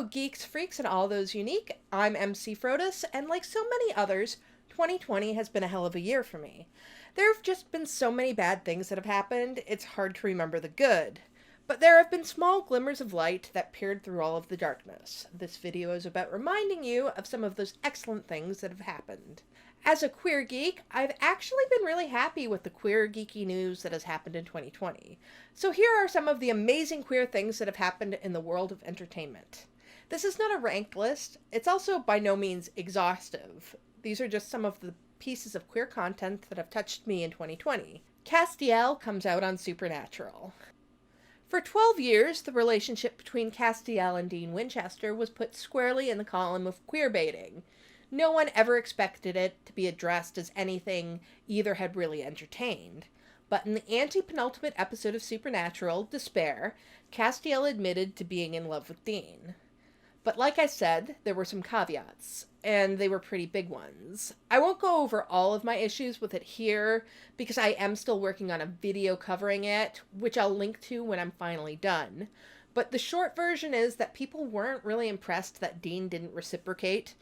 Hello, geeks, freaks, and all those unique. I'm EmceeFrodis, and like so many others, 2020 has been a hell of a year for me. There have just been so many bad things that have happened, it's hard to remember the good. But there have been small glimmers of light that peered through all of the darkness. This video is about reminding you of some of those excellent things that have happened. As a queer geek, I've actually been really happy with the queer geeky news that has happened in 2020. So here are some of the amazing queer things that have happened in the world of entertainment. This is not a ranked list. It's also by no means exhaustive. These are just some of the pieces of queer content that have touched me in 2020. Castiel comes out on Supernatural. For 12 years, the relationship between Castiel and Dean Winchester was put squarely in the column of queerbaiting. No one ever expected it to be addressed as anything either had really entertained. But in the anti-penultimate episode of Supernatural, Despair, Castiel admitted to being in love with Dean. But like I said, there were some caveats, and they were pretty big ones. I won't go over all of my issues with it here, because I am still working on a video covering it, which I'll link to when I'm finally done. But the short version is that people weren't really impressed that Dean didn't reciprocate,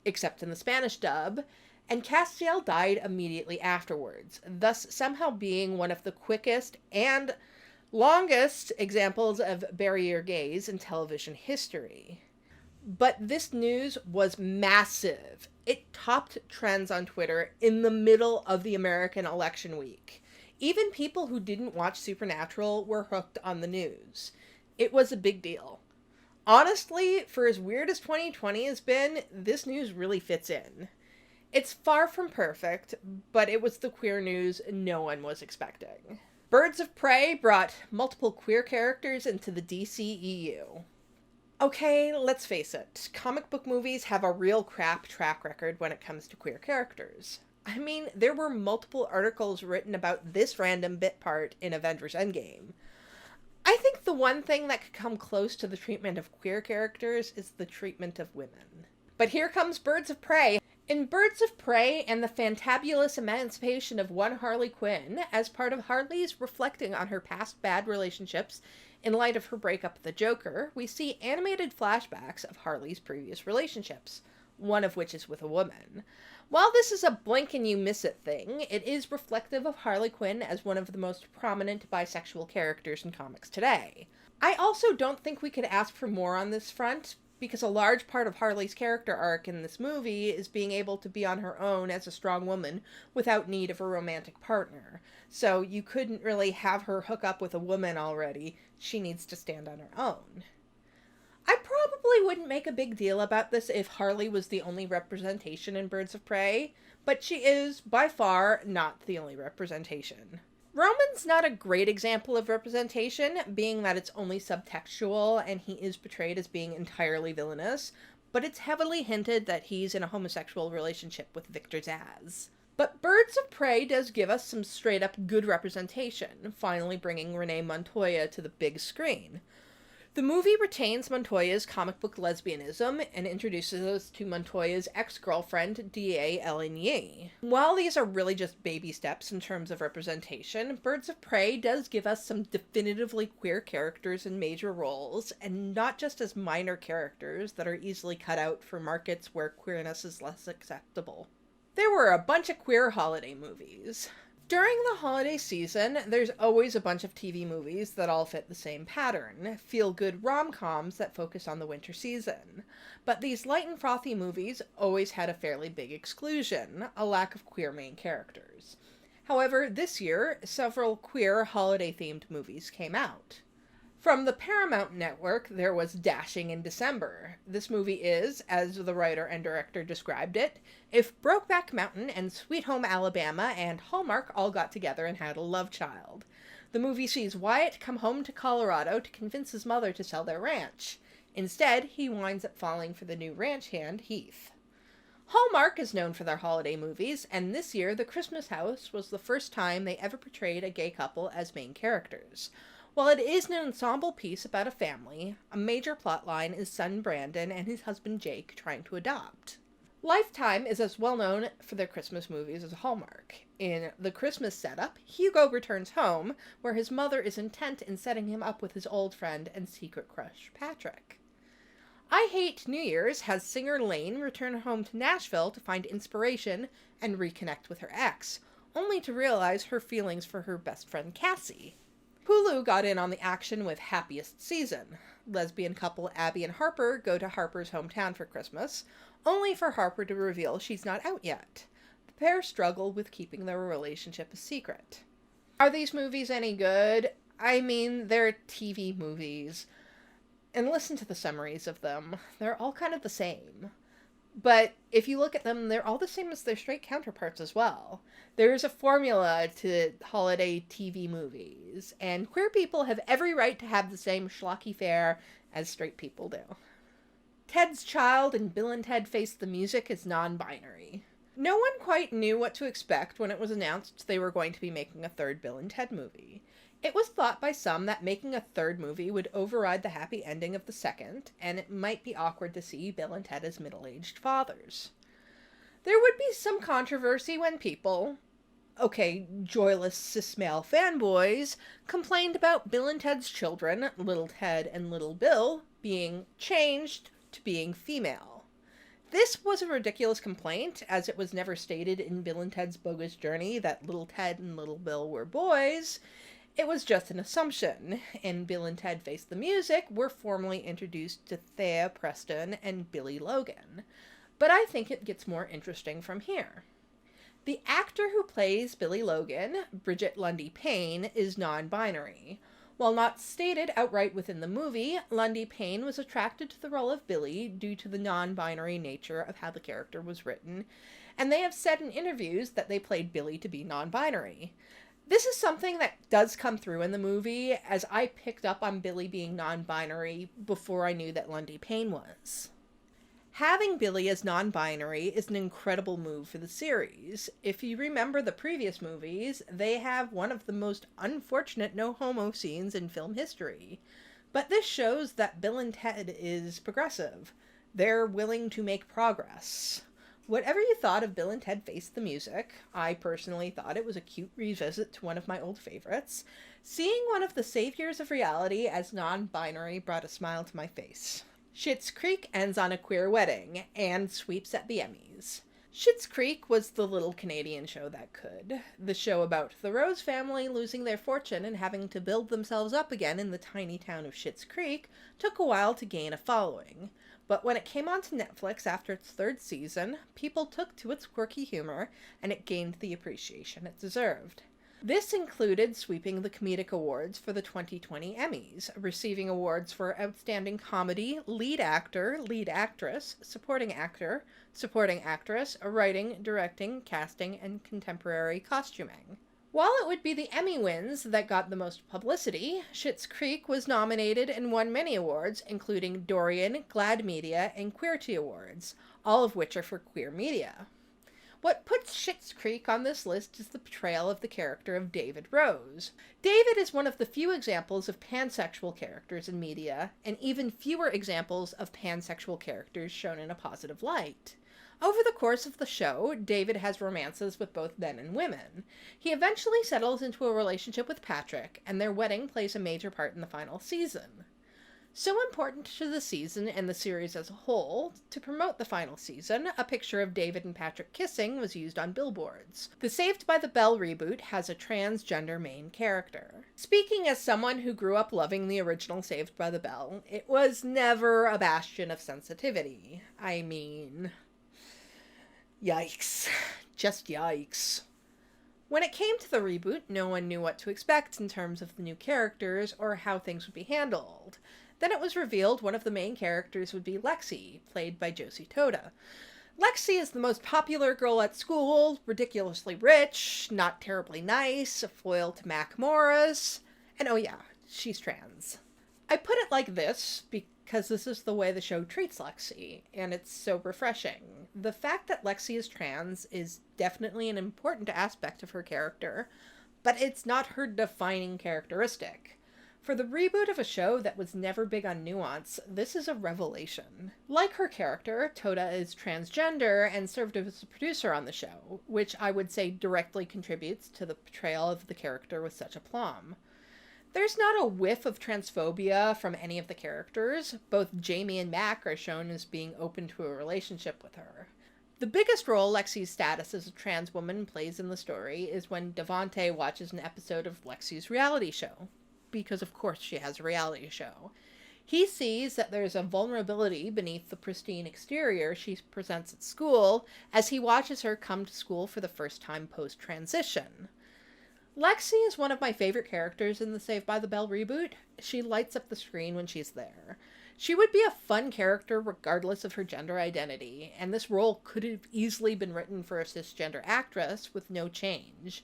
except in the Spanish dub, and Castiel died immediately afterwards, thus somehow being one of the quickest and longest examples of barrier gaze in television history. But this news was massive. It topped trends on Twitter in the middle of the American election week. Even people who didn't watch Supernatural were hooked on the news. It was a big deal. Honestly, for as weird as 2020 has been, this news really fits in. It's far from perfect, but it was the queer news no one was expecting. Birds of Prey brought multiple queer characters into the DCEU. Okay, let's face it, comic book movies have a real crap track record when it comes to queer characters. I mean, there were multiple articles written about this random bit part in Avengers Endgame. I think the one thing that could come close to the treatment of queer characters is the treatment of women. But here comes Birds of Prey. In Birds of Prey and the fantabulous emancipation of one Harley Quinn, as part of Harley's reflecting on her past bad relationships in light of her breakup with the Joker, we see animated flashbacks of Harley's previous relationships, one of which is with a woman. While this is a blink and you miss it thing, it is reflective of Harley Quinn as one of the most prominent bisexual characters in comics today. I also don't think we could ask for more on this front, because a large part of Harley's character arc in this movie is being able to be on her own as a strong woman without need of a romantic partner. So you couldn't really have her hook up with a woman already. She needs to stand on her own. I probably wouldn't make a big deal about this if Harley was the only representation in Birds of Prey, but she is, by far, not the only representation. Roman's not a great example of representation, being that it's only subtextual and he is portrayed as being entirely villainous, but it's heavily hinted that he's in a homosexual relationship with Victor Zsasz. But Birds of Prey does give us some straight-up good representation, finally bringing Renee Montoya to the big screen. The movie retains Montoya's comic book lesbianism and introduces us to Montoya's ex-girlfriend, D.A. Ellen Yee. While these are really just baby steps in terms of representation, Birds of Prey does give us some definitively queer characters in major roles, and not just as minor characters that are easily cut out for markets where queerness is less acceptable. There were a bunch of queer holiday movies. During the holiday season, there's always a bunch of TV movies that all fit the same pattern, feel-good rom-coms that focus on the winter season. But these light and frothy movies always had a fairly big exclusion, a lack of queer main characters. However, this year, several queer holiday-themed movies came out. From the Paramount Network, there was Dashing in December. This movie is, as the writer and director described it, if Brokeback Mountain and Sweet Home Alabama and Hallmark all got together and had a love child. The movie sees Wyatt come home to Colorado to convince his mother to sell their ranch. Instead, he winds up falling for the new ranch hand, Heath. Hallmark is known for their holiday movies, and this year, The Christmas House was the first time they ever portrayed a gay couple as main characters. While it is an ensemble piece about a family, a major plotline is son Brandon and his husband Jake trying to adopt. Lifetime is as well known for their Christmas movies as Hallmark. In the Christmas setup, Hugo returns home, where his mother is intent in setting him up with his old friend and secret crush, Patrick. I Hate New Year's has singer Lane return home to Nashville to find inspiration and reconnect with her ex, only to realize her feelings for her best friend Cassie. Hulu got in on the action with Happiest Season. Lesbian couple Abby and Harper go to Harper's hometown for Christmas, only for Harper to reveal she's not out yet. The pair struggle with keeping their relationship a secret. Are these movies any good? I mean, they're TV movies. And listen to the summaries of them. They're all kind of the same. But if you look at them, they're all the same as their straight counterparts as well. There's a formula to holiday TV movies, and queer people have every right to have the same schlocky fare as straight people do. Ted's Child and Bill and Ted Face the Music is non-binary. No one quite knew what to expect when it was announced they were going to be making a third Bill and Ted movie. It was thought by some that making a third movie would override the happy ending of the second, and it might be awkward to see Bill and Ted as middle-aged fathers. There would be some controversy when people, joyless cis-male fanboys, complained about Bill and Ted's children, Little Ted and Little Bill, being changed to being female. This was a ridiculous complaint, as it was never stated in Bill and Ted's Bogus Journey that Little Ted and Little Bill were boys. It was just an assumption. In Bill and Ted Face the Music, we're formally introduced to Thea Preston and Billy Logan. But I think it gets more interesting from here. The actor who plays Billy Logan, Bridget Lundy Payne, is non-binary. While not stated outright within the movie, Lundy Payne was attracted to the role of Billy due to the non-binary nature of how the character was written, and they have said in interviews that they played Billy to be non-binary. This is something that does come through in the movie, as I picked up on Billy being non-binary before I knew that Lundy Payne was. Having Billy as non-binary is an incredible move for the series. If you remember the previous movies, they have one of the most unfortunate no-homo scenes in film history. But this shows that Bill and Ted is progressive. They're willing to make progress. Whatever you thought of Bill and Ted Face the Music, I personally thought it was a cute revisit to one of my old favorites. Seeing one of the saviors of reality as non-binary brought a smile to my face. Schitt's Creek ends on a queer wedding, and sweeps at the Emmys. Schitt's Creek was the little Canadian show that could. The show about the Rose family losing their fortune and having to build themselves up again in the tiny town of Schitt's Creek took a while to gain a following. But when it came onto Netflix after its third season, people took to its quirky humor, and it gained the appreciation it deserved. This included sweeping the comedic awards for the 2020 Emmys, receiving awards for Outstanding Comedy, Lead Actor, Lead Actress, Supporting Actor, Supporting Actress, Writing, Directing, Casting, and Contemporary Costuming. While it would be the Emmy wins that got the most publicity, Schitt's Creek was nominated and won many awards, including Dorian, Glad Media, and Queerty Awards, all of which are for queer media. What puts Schitt's Creek on this list is the portrayal of the character of David Rose. David is one of the few examples of pansexual characters in media, and even fewer examples of pansexual characters shown in a positive light. Over the course of the show, David has romances with both men and women. He eventually settles into a relationship with Patrick, and their wedding plays a major part in the final season. So important to the season and the series as a whole, to promote the final season, a picture of David and Patrick kissing was used on billboards. The Saved by the Bell reboot has a transgender main character. Speaking as someone who grew up loving the original Saved by the Bell, it was never a bastion of sensitivity. I mean, yikes. Just yikes. When it came to the reboot, no one knew what to expect in terms of the new characters or how things would be handled. Then it was revealed one of the main characters would be Lexi, played by Josie Toda. Lexi is the most popular girl at school, ridiculously rich, not terribly nice, a foil to Mac Morris, and oh yeah, she's trans. I put it like this because this is the way the show treats Lexi, and it's so refreshing. The fact that Lexi is trans is definitely an important aspect of her character, but it's not her defining characteristic. For the reboot of a show that was never big on nuance, this is a revelation. Like her character, Toda is transgender and served as a producer on the show, which I would say directly contributes to the portrayal of the character with such aplomb. There's not a whiff of transphobia from any of the characters. Both Jamie and Mac are shown as being open to a relationship with her. The biggest role Lexi's status as a trans woman plays in the story is when Devante watches an episode of Lexi's reality show. Because of course she has a reality show. He sees that there's a vulnerability beneath the pristine exterior she presents at school as he watches her come to school for the first time post-transition. Lexi is one of my favorite characters in the Saved by the Bell reboot. She lights up the screen when she's there. She would be a fun character regardless of her gender identity, and this role could have easily been written for a cisgender actress with no change.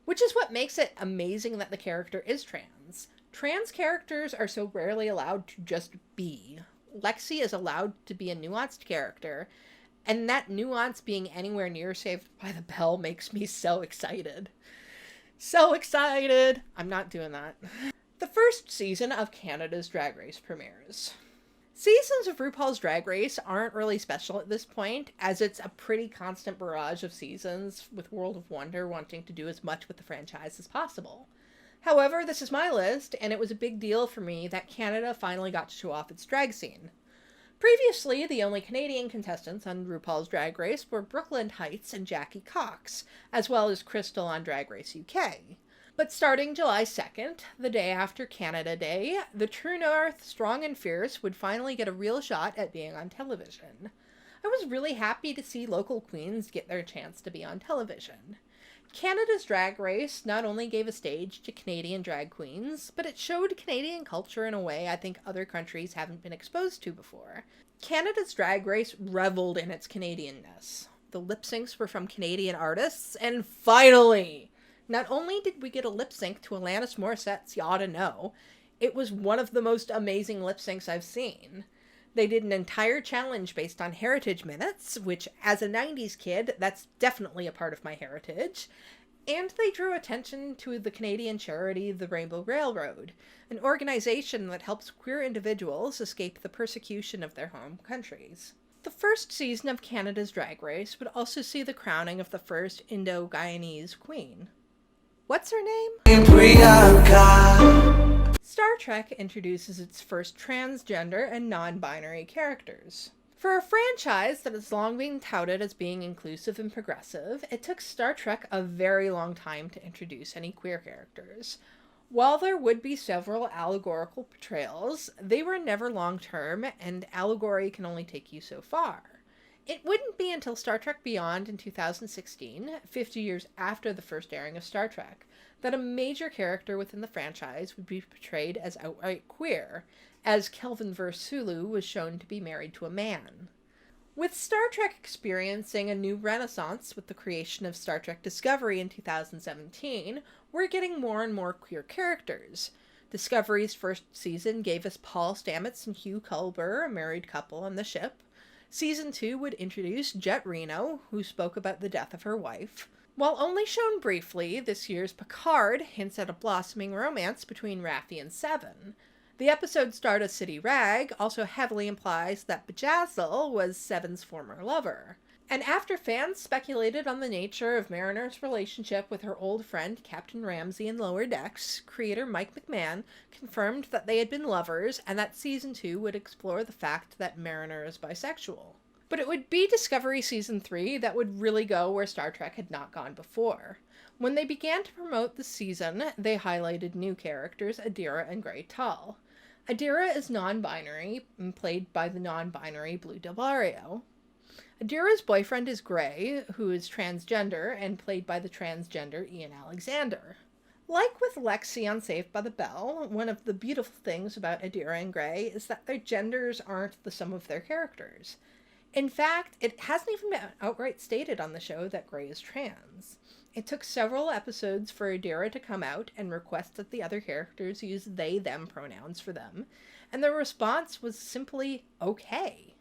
Which is what makes it amazing that the character is trans. Trans characters are so rarely allowed to just be. Lexi is allowed to be a nuanced character, and that nuance being anywhere near Saved by the Bell makes me so excited. So excited! I'm not doing that. The first season of Canada's Drag Race premieres. Seasons of RuPaul's Drag Race aren't really special at this point, as it's a pretty constant barrage of seasons, with World of Wonder wanting to do as much with the franchise as possible. However, this is my list, and it was a big deal for me that Canada finally got to show off its drag scene. Previously, the only Canadian contestants on RuPaul's Drag Race were Brooklyn Heights and Jackie Cox, as well as Crystal on Drag Race UK. But starting July 2nd, the day after Canada Day, the True North, Strong and Fierce would finally get a real shot at being on television. I was really happy to see local queens get their chance to be on television. Canada's Drag Race not only gave a stage to Canadian drag queens, but it showed Canadian culture in a way I think other countries haven't been exposed to before. Canada's Drag Race reveled in its Canadianness. The lip syncs were from Canadian artists, and finally, not only did we get a lip sync to Alanis Morissette's You Oughta Know, it was one of the most amazing lip syncs I've seen. They did an entire challenge based on heritage minutes, which as a 90s kid, that's definitely a part of my heritage. And they drew attention to the Canadian charity The Rainbow Railroad, an organization that helps queer individuals escape the persecution of their home countries. The first season of Canada's Drag Race would also see the crowning of the first Indo-Guyanese queen. What's her name? Star Trek introduces its first transgender and non-binary characters. For a franchise that has long been touted as being inclusive and progressive, it took Star Trek a very long time to introduce any queer characters. While there would be several allegorical portrayals, they were never long-term, and allegory can only take you so far. It wouldn't be until Star Trek Beyond in 2016, 50 years after the first airing of Star Trek, that a major character within the franchise would be portrayed as outright queer, as Kelvin Sulu was shown to be married to a man. With Star Trek experiencing a new renaissance with the creation of Star Trek Discovery in 2017, we're getting more and more queer characters. Discovery's first season gave us Paul Stamets and Hugh Culber, a married couple on the ship. Season 2 would introduce Jet Reno, who spoke about the death of her wife. While only shown briefly, this year's Picard hints at a blossoming romance between Raffi and Seven. The episode Stardust City Rag also heavily implies that Bajazil was Seven's former lover. And after fans speculated on the nature of Mariner's relationship with her old friend Captain Ramsey in Lower Decks, creator Mike McMahon confirmed that they had been lovers and that Season 2 would explore the fact that Mariner is bisexual. But it would be Discovery Season 3 that would really go where Star Trek had not gone before. When they began to promote the season, they highlighted new characters Adira and Grey Tull. Adira is non-binary and played by the non-binary Blue Delario. Adira's boyfriend is Grey, who is transgender and played by the transgender Ian Alexander. Like with Lexi on Saved by the Bell, one of the beautiful things about Adira and Grey is that their genders aren't the sum of their characters. In fact, it hasn't even been outright stated on the show that Grey is trans. It took several episodes for Adira to come out and request that the other characters use they/them pronouns for them, and the response was simply okay.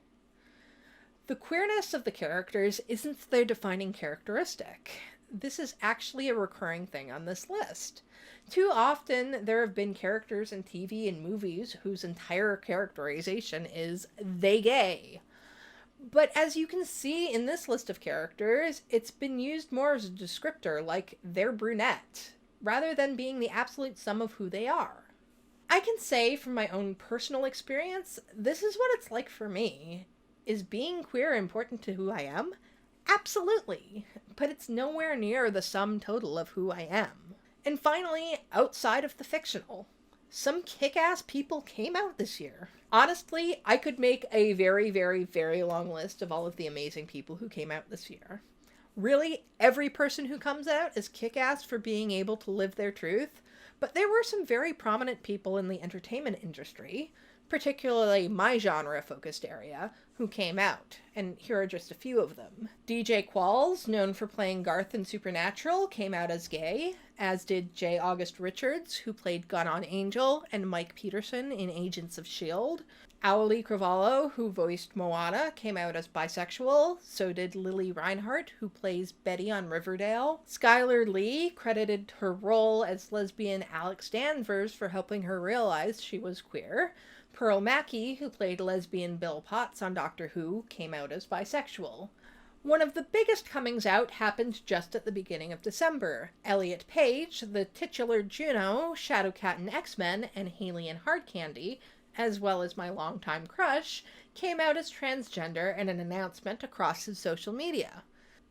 The queerness of the characters isn't their defining characteristic. This is actually a recurring thing on this list. Too often, there have been characters in TV and movies whose entire characterization is they gay. But as you can see in this list of characters, it's been used more as a descriptor, like they're brunette, rather than being the absolute sum of who they are. I can say from my own personal experience, this is what it's like for me. Is being queer important to who I am? Absolutely, but it's nowhere near the sum total of who I am. And finally, outside of the fictional, some kick-ass people came out this year. Honestly, I could make a very, very, very long list of all of the amazing people who came out this year. Really, every person who comes out is kick-ass for being able to live their truth, but there were some very prominent people in the entertainment industry, particularly my genre-focused area, who came out, and here are just a few of them. DJ Qualls, known for playing Garth in Supernatural, came out as gay, as did J. August Richards, who played Gun on Angel, and Mike Peterson in Agents of S.H.I.E.L.D. Auli'i Cravalho, who voiced Moana, came out as bisexual. So did Lily Reinhart, who plays Betty on Riverdale. Skylar Lee credited her role as lesbian Alex Danvers for helping her realize she was queer. Pearl Mackie, who played lesbian Bill Potts on Doctor Who, came out as bisexual. One of the biggest comings out happened just at the beginning of December. Elliot Page, the titular Juno, Shadowcat in X-Men, and Haley in Hard Candy, as well as my longtime crush, came out as transgender in an announcement across his social media.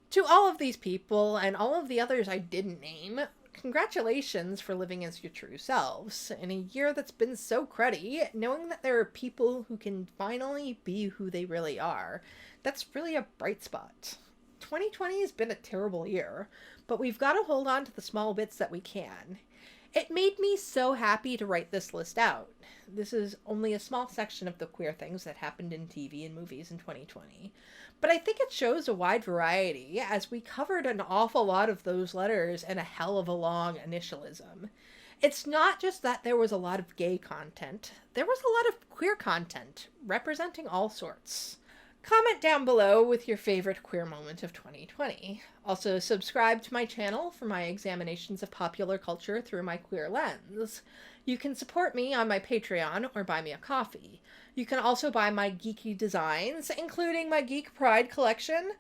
To all of these people, and all of the others I didn't name, congratulations for living as your true selves. In a year that's been so cruddy, knowing that there are people who can finally be who they really are, that's really a bright spot. 2020 has been a terrible year, but we've got to hold on to the small bits that we can. It made me so happy to write this list out. This is only a small section of the queer things that happened in TV and movies in 2020. But I think it shows a wide variety, as we covered an awful lot of those letters and a hell of a long initialism. It's not just that there was a lot of gay content, there was a lot of queer content, representing all sorts. Comment down below with your favorite queer moment of 2020. Also, subscribe to my channel for my examinations of popular culture through my queer lens. You can support me on my Patreon or buy me a coffee. You can also buy my geeky designs, including my Geek Pride collection,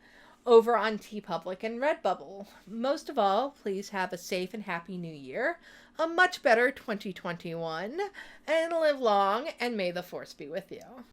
over on TeePublic and Redbubble. Most of all, please have a safe and happy new year, a much better 2021, and live long, and may the force be with you.